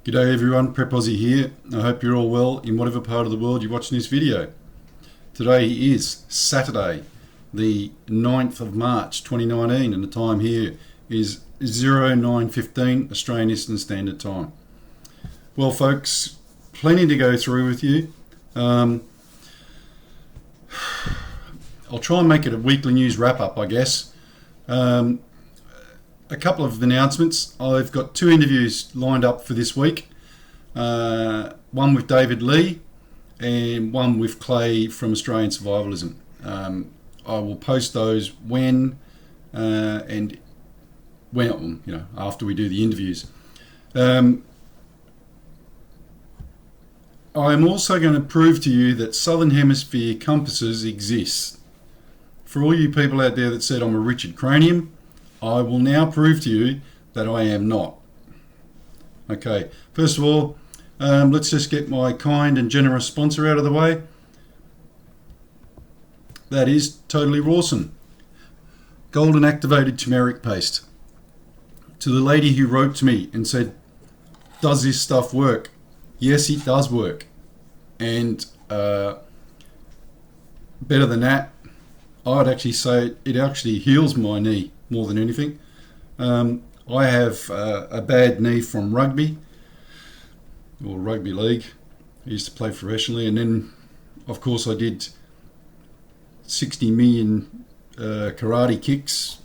G'day everyone, Prep Aussie here. I hope you're all well in whatever part of the world you're watching this video. Today is Saturday, the 9th of March 2019, and the time here is 09:15 Australian Eastern Standard Time. Well folks, plenty to go through with you. I'll try and make it a weekly news wrap-up, I guess. A couple of announcements. I've got 2 interviews lined up for this week. One with David Lee and one with Clay from Australian Survivalism. I will post those after we do the interviews. I'm also going to prove to you that Southern Hemisphere compasses exist. For all you people out there that said I'm a Richard Cranium, I will now prove to you that I am not. Okay, first of all, let's just get my kind and generous sponsor out of the way. That is Totally Rawsome, golden activated turmeric paste. To the lady who wrote to me and said, does this stuff work? Yes, it does work. And better than that, I'd actually say it actually heals my knee more than anything. I have a bad knee from rugby or rugby league. I used to play professionally, and then of course I did 60 million karate kicks,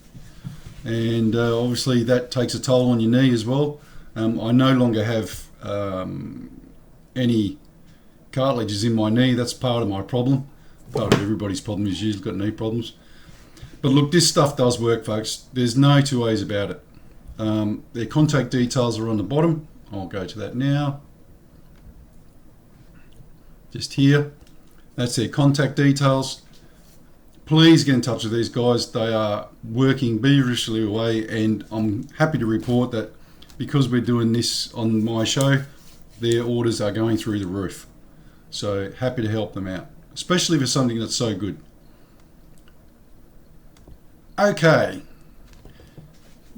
and obviously that takes a toll on your knee as well. I no longer have any cartilages in my knee. That's part of my problem. Part of everybody's problem is you've got knee problems. But look, this stuff does work, folks. There's no two ways about it. Their contact details are on the bottom. I'll go to that now. Just here. That's their contact details. Please get in touch with these guys. They are working beaverishly away, and I'm happy to report that because we're doing this on my show, their orders are going through the roof. So happy to help them out, especially for something that's so good. Okay,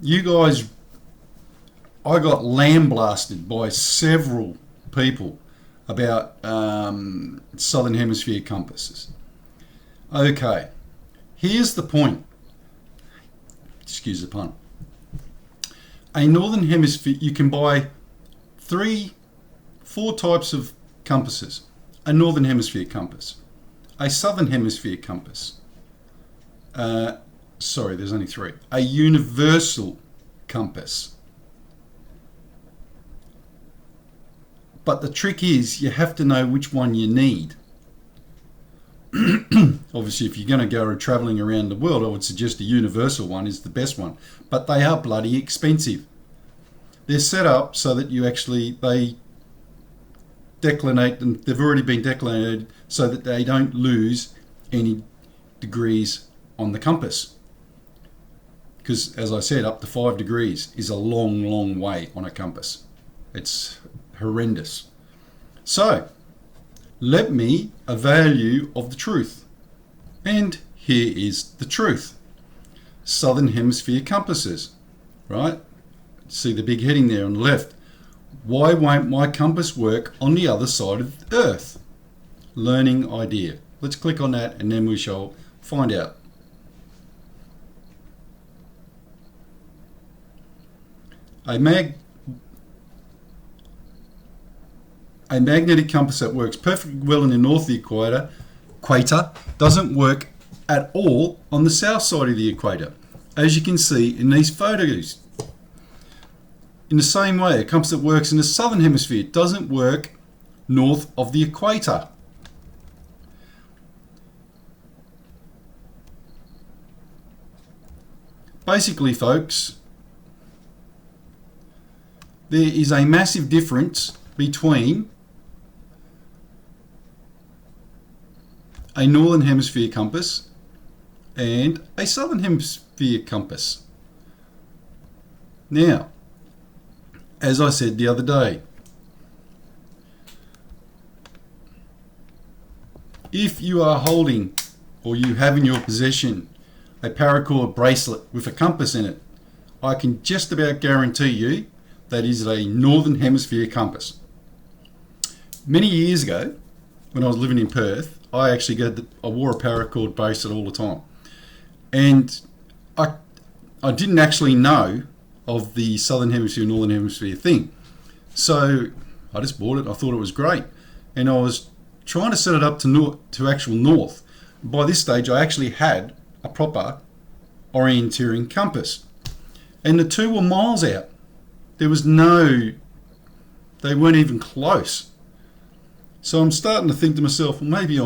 you guys, I got lambasted by several people about Southern Hemisphere compasses. Okay, here's the point. Excuse the pun. A Northern Hemisphere, you can buy 4 types of compasses. A Northern Hemisphere compass, a Southern Hemisphere compass, there's only 3. A universal compass. But the trick is you have to know which one you need. Obviously, if you're going to go traveling around the world, I would suggest a universal one is the best one. But they are bloody expensive. They're set up so that they declinate, and they've already been declinated so that they don't lose any degrees on the compass. Because, as I said, up to 5 degrees is a long, long way on a compass. It's horrendous. So, let me avail you of the truth. And here is the truth. Southern Hemisphere compasses, right? See the big heading there on the left. Why won't my compass work on the other side of the Earth? Learning idea. Let's click on that and then we shall find out. A magnetic compass that works perfectly well in the north of the equator doesn't work at all on the south side of the equator, as you can see in these photos. In the same way, a compass that works in the southern hemisphere doesn't work north of the equator. Basically, folks, there is a massive difference between a northern hemisphere compass and a southern hemisphere compass. Now, as I said the other day, if you are holding or you have in your possession a paracord bracelet with a compass in it, I can just about guarantee you that is a Northern Hemisphere compass. Many years ago, when I was living in Perth, I actually I wore a paracord bracelet all the time. And I didn't actually know of the Southern Hemisphere, Northern Hemisphere thing. So I just bought it. I thought it was great. And I was trying to set it up to actual north. By this stage, I actually had a proper orienteering compass. And the two were miles out. There was they weren't even close. So I'm starting to think to myself, well, maybe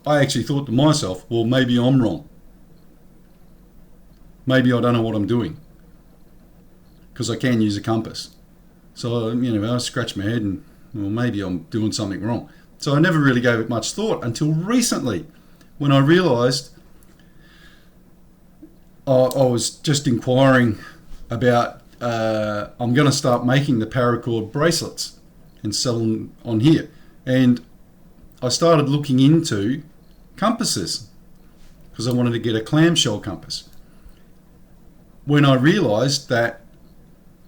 I actually thought to myself, well, maybe I'm wrong. Maybe I don't know what I'm doing. Because I can use a compass. So, I scratched my head and, well, maybe I'm doing something wrong. So I never really gave it much thought until recently, when I realised I was just inquiring about, I'm going to start making the paracord bracelets and sell them on here. And I started looking into compasses because I wanted to get a clamshell compass. When I realised that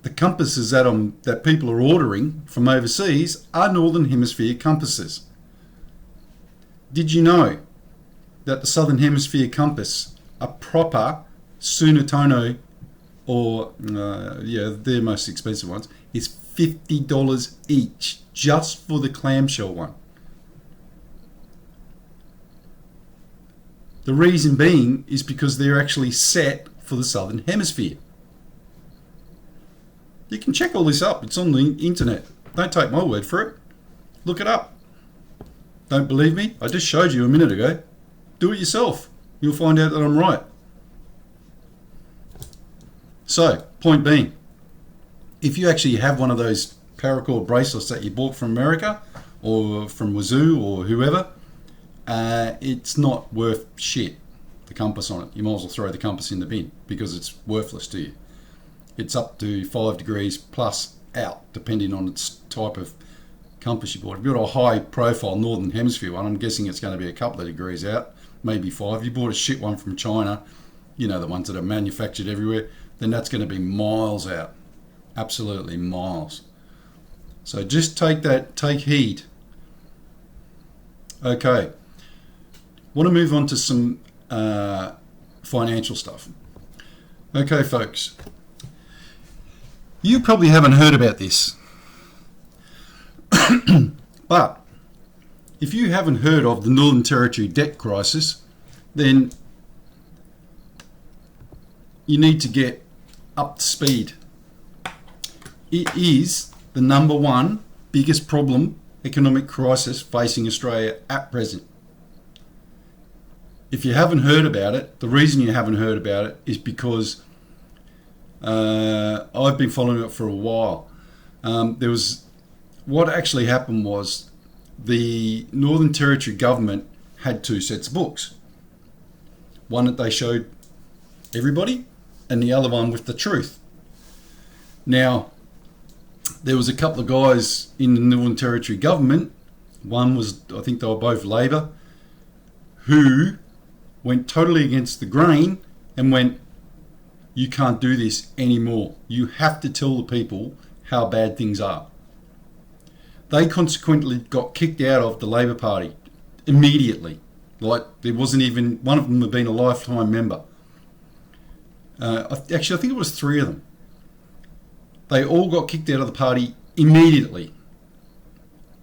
the compasses that people are ordering from overseas are Northern Hemisphere compasses. Did you know that the Southern Hemisphere compass, a proper Sunitono, or their most expensive ones, is $50 each just for the clamshell one? The reason being is because they're actually set for the Southern Hemisphere. You can check all this up. It's on the internet. Don't take my word for it. Look it up. Don't believe me? I just showed you a minute ago. Do it yourself. You'll find out that I'm right. So, point being, if you actually have one of those paracord bracelets that you bought from America or from Wazoo or whoever, it's not worth shit, the compass on it. You might as well throw the compass in the bin because it's worthless to you. It's up to 5 degrees plus out, depending on its type of compass you bought. If you've got a high profile Northern Hemisphere one, I'm guessing it's going to be a couple of degrees out, maybe 5. If you bought a shit one from China, the ones that are manufactured everywhere, then that's going to be miles out. Absolutely miles. So just take heed. Okay. Want to move on to some financial stuff. Okay, folks. You probably haven't heard about this. But if you haven't heard of the Northern Territory debt crisis, then you need to get up to speed. It is the number one biggest economic crisis facing Australia at present. If you haven't heard about it, the reason you haven't heard about it is because I've been following it for a while. What actually happened was the Northern Territory government had two sets of books. One that they showed everybody and the other one with the truth. Now, there was a couple of guys in the Northern Territory government. One was, I think they were both Labor, who went totally against the grain and went, you can't do this anymore. You have to tell the people how bad things are. They consequently got kicked out of the Labor Party immediately. Like, there wasn't even, one of them had been a lifetime member. Actually, I think it was 3 of them. They all got kicked out of the party immediately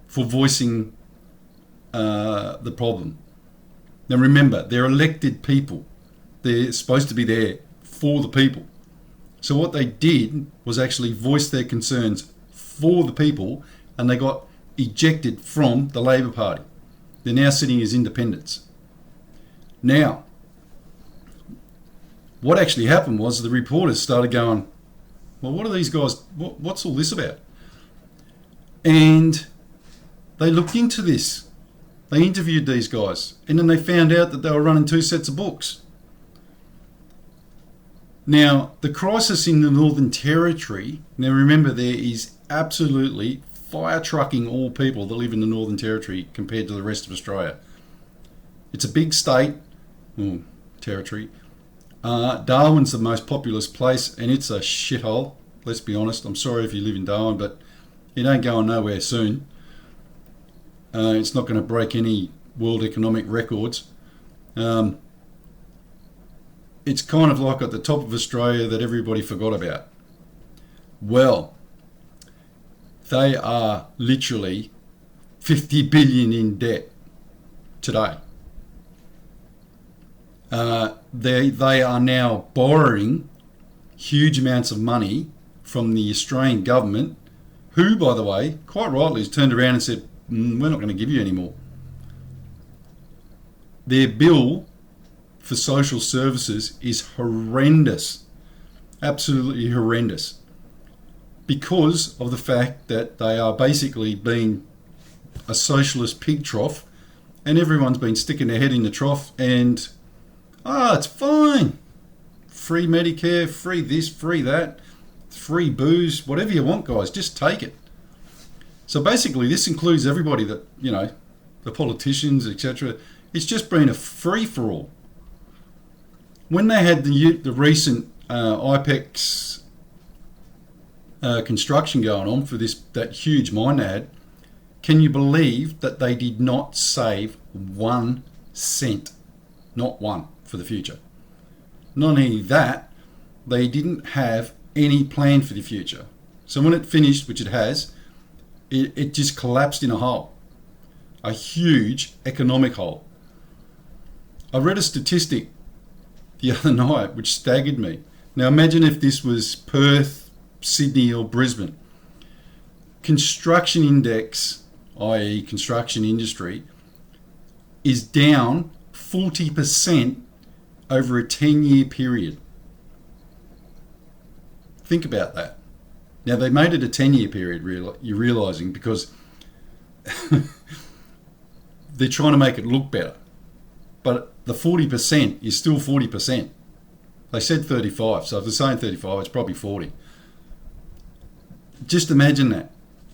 for voicing the problem. Now remember, they're elected people. They're supposed to be there for the people. So what they did was actually voice their concerns for the people, and they got ejected from the Labor Party. They're now sitting as independents. Now, what actually happened was the reporters started going, well, what are these guys, what's all this about? And they looked into this. They interviewed these guys, and then they found out that they were running 2 sets of books. Now, the crisis in the Northern Territory, now remember, there is absolutely fire trucking all people that live in the Northern Territory compared to the rest of Australia. It's a big state, territory. Darwin's the most populous place, and it's a shithole. let's be honest. I'm sorry if you live in Darwin, but it ain't going nowhere soon. It's not going to break any world economic records. It's kind of like at the top of Australia that everybody forgot about. Well, they are literally 50 billion in debt today. They are now borrowing huge amounts of money from the Australian government, who, by the way, quite rightly has turned around and said, we're not going to give you any more. Their bill for social services is horrendous, absolutely horrendous, because of the fact that they are basically being a socialist pig trough, and everyone's been sticking their head in the trough and, it's fine. Free Medicare, free this, free that, free booze, whatever you want, guys, just take it. So basically this includes everybody that, the politicians, etc. It's just been a free-for-all. When they had the recent IPEX construction going on for that huge mine they had, can you believe that they did not save 1 cent? Not one for the future. Not only that, they didn't have any plan for the future. So when it finished, which it has, it just collapsed in a hole. A huge economic hole. I read a statistic the other night which staggered me. Now imagine if this was Perth, Sydney or Brisbane. Construction index, i.e. construction industry, is down 40% over a 10-year period. Think about that. Now they made it a 10-year period, you're realising, because they're trying to make it look better. But the 40% is still 40%. They said 35, so if they're saying 35, it's probably 40. Just imagine that.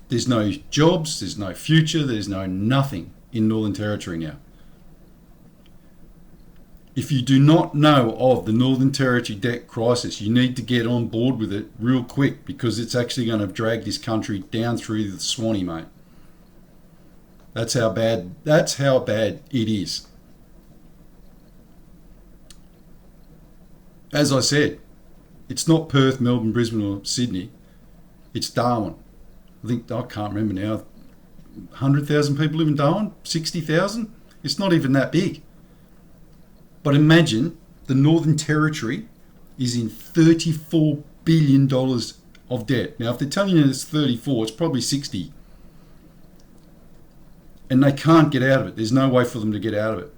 There's no jobs, there's no future, there's no nothing in Northern Territory now. If you do not know of the Northern Territory debt crisis, you need to get on board with it real quick, because it's actually going to drag this country down through the Swanee, mate. That's how bad it is. As I said, it's not Perth, Melbourne, Brisbane or Sydney. It's Darwin. I can't remember now. 100,000 people live in Darwin? 60,000? It's not even that big. But imagine the Northern Territory is in $34 billion of debt. Now, if they're telling you it's 34, it's probably 60. And they can't get out of it. There's no way for them to get out of it.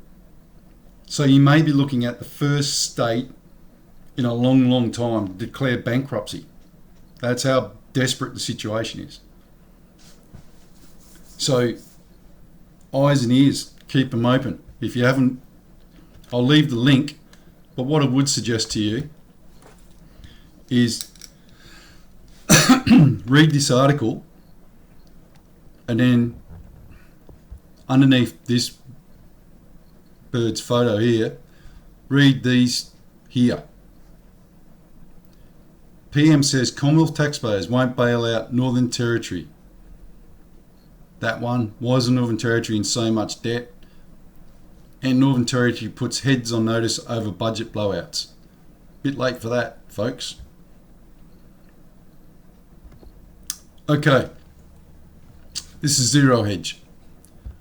So you may be looking at the first state in a long, long time to declare bankruptcy. That's how desperate the situation is. So, eyes and ears, keep them open. If you haven't, I'll leave the link, but what I would suggest to you is read this article, and then underneath this bird's photo here, read these here. PM says Commonwealth taxpayers won't bail out Northern Territory. That one. Why is the Northern Territory in so much debt? And Northern Territory puts heads on notice over budget blowouts. Bit late for that, folks. Okay. This is Zero Hedge.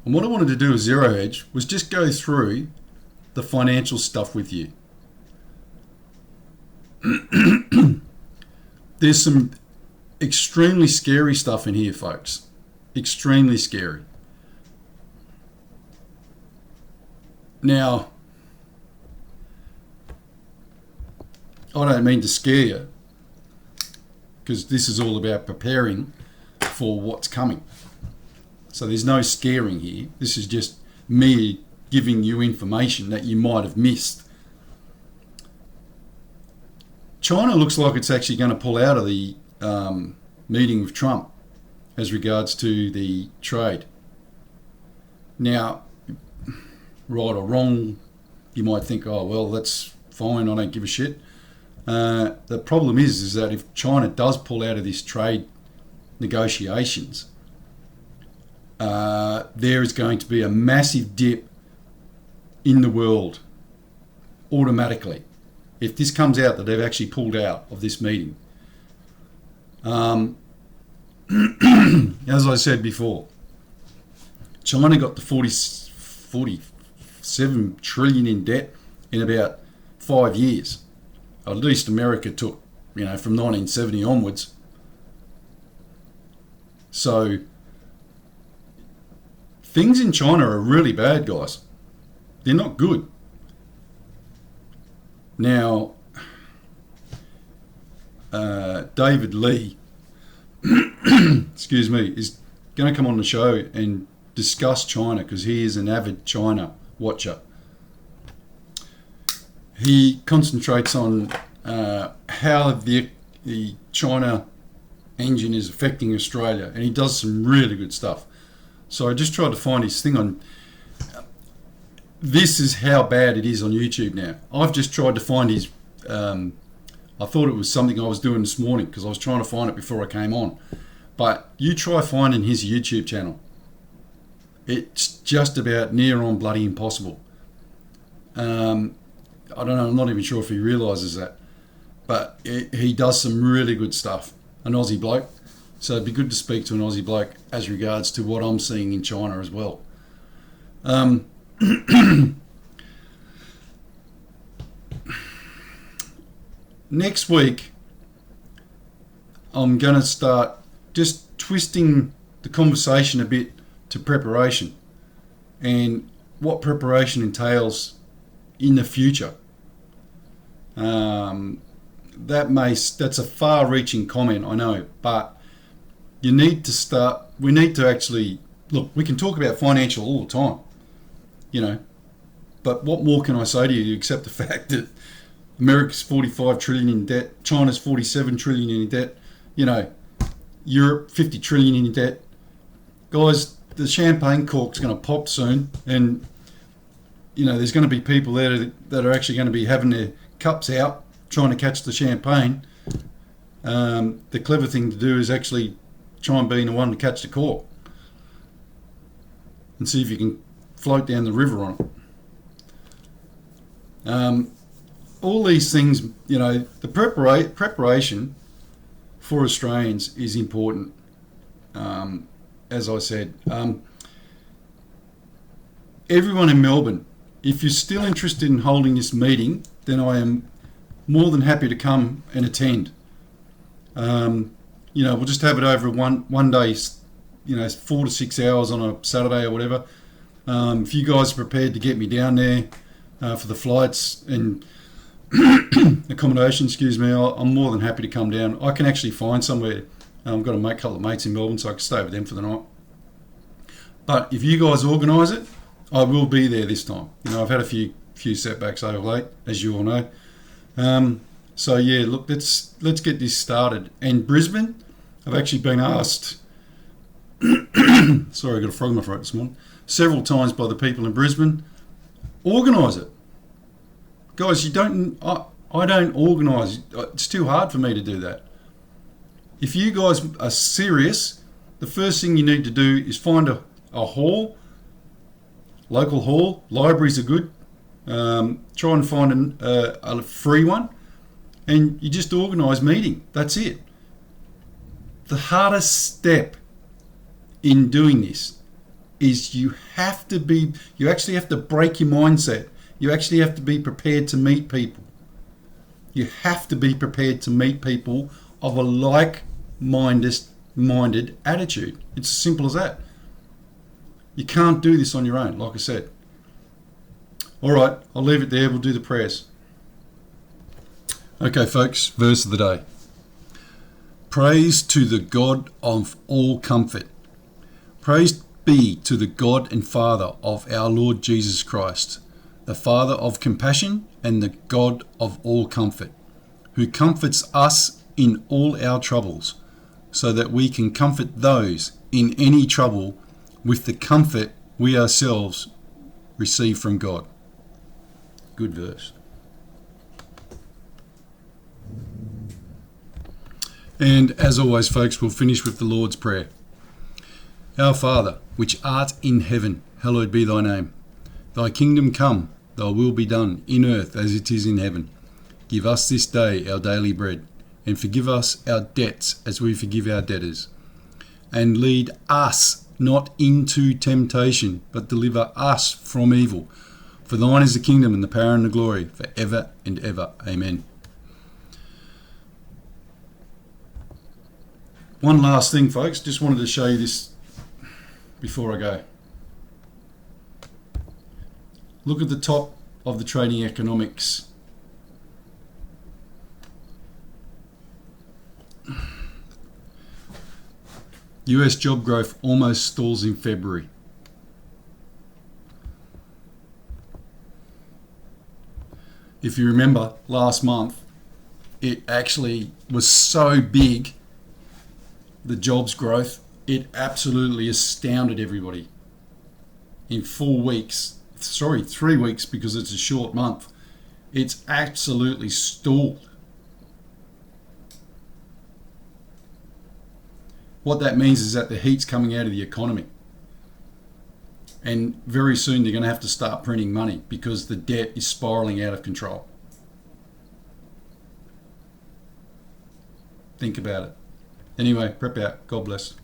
And what I wanted to do with Zero Hedge was just go through the financial stuff with you. There's some extremely scary stuff in here, folks. Extremely scary. Now, I don't mean to scare you, because this is all about preparing for what's coming. So there's no scaring here. This is just me giving you information that you might have missed. China looks like it's actually going to pull out of the meeting with Trump as regards to the trade. Now, right or wrong, you might think, oh, well, that's fine, I don't give a shit. The problem is that if China does pull out of this trade negotiations, there is going to be a massive dip in the world automatically if this comes out that they've actually pulled out of this meeting. As I said before, China got to 47 trillion in debt in about 5 years. At least America took, from 1970 onwards. So things in China are really bad, guys. They're not good. Now, David Lee, excuse me, is going to come on the show and discuss China because he is an avid China watcher. He concentrates on how the China engine is affecting Australia, and he does some really good stuff. So I just tried to find his thing on. This is how bad it is on YouTube now. I've just tried to find his. I thought it was something I was doing this morning because I was trying to find it before I came on. But you try finding his YouTube channel. It's just about near on bloody impossible. I don't know, I'm not even sure if he realises that. But he does some really good stuff. An Aussie bloke. So it'd be good to speak to an Aussie bloke as regards to what I'm seeing in China as well. Next week, I'm going to start just twisting the conversation a bit to preparation and what preparation entails in the future. That's a far-reaching comment, I know, but we need to actually, look, we can talk about financial all the time, but what more can I say to you except the fact that America's 45 trillion in debt, China's 47 trillion in debt, Europe 50 trillion in debt. Guys, the champagne cork's going to pop soon, and there's going to be people there that are actually going to be having their cups out trying to catch the champagne. The clever thing to do is actually try and be the one to catch the cork and see if you can float down the river on it. All these things, the preparation for Australians is important. As I said, everyone in Melbourne, if you're still interested in holding this meeting, then I am more than happy to come and attend. We'll just have it over one day, 4 to 6 hours on a Saturday or whatever. If you guys are prepared to get me down there for the flights and accommodation, I'm more than happy to come down. I can actually find somewhere. I've got a couple of mates in Melbourne, so I can stay with them for the night. But if you guys organise it, I will be there this time. I've had a few setbacks over late, as you all know. So yeah, look, let's get this started. And Brisbane, I've actually been asked. Sorry, I got a frog in my throat this morning. Several times by the people in Brisbane, organise it. Guys, I don't organise. It's too hard for me to do that. If you guys are serious, the first thing you need to do is find a hall, local hall. Libraries are good. Try and find a free one, and you just organise meeting. That's it. The hardest step in doing this is you actually have to break your mindset. You actually have to be prepared to meet people. You have to be prepared to meet people of a like-minded attitude. It's as simple as that. You can't do this on your own, like I said. All right, I'll leave it there. We'll do the prayers. Okay, folks, verse of the day. Praise to the God of all comfort. Praise be to the God and Father of our Lord Jesus Christ, the Father of compassion and the God of all comfort, who comforts us in all our troubles, so that we can comfort those in any trouble with the comfort we ourselves receive from God. Good verse. And as always, folks, we'll finish with the Lord's Prayer. Our Father, which art in heaven, hallowed be thy name. Thy kingdom come, thy will be done, in earth as it is in heaven. Give us this day our daily bread, and forgive us our debts as we forgive our debtors. And lead us not into temptation, but deliver us from evil. For thine is the kingdom and the power and the glory, for ever and ever. Amen. One last thing, folks. Just wanted to show you this before I go. Look at the top of the trading economics. US job growth almost stalls in February. If you remember last month, it actually was so big, the jobs growth, it absolutely astounded everybody. In 3 weeks, because it's a short month, it's absolutely stalled. What that means is that the heat's coming out of the economy. And very soon they're going to have to start printing money because the debt is spiraling out of control. Think about it. Anyway, prep out. God bless.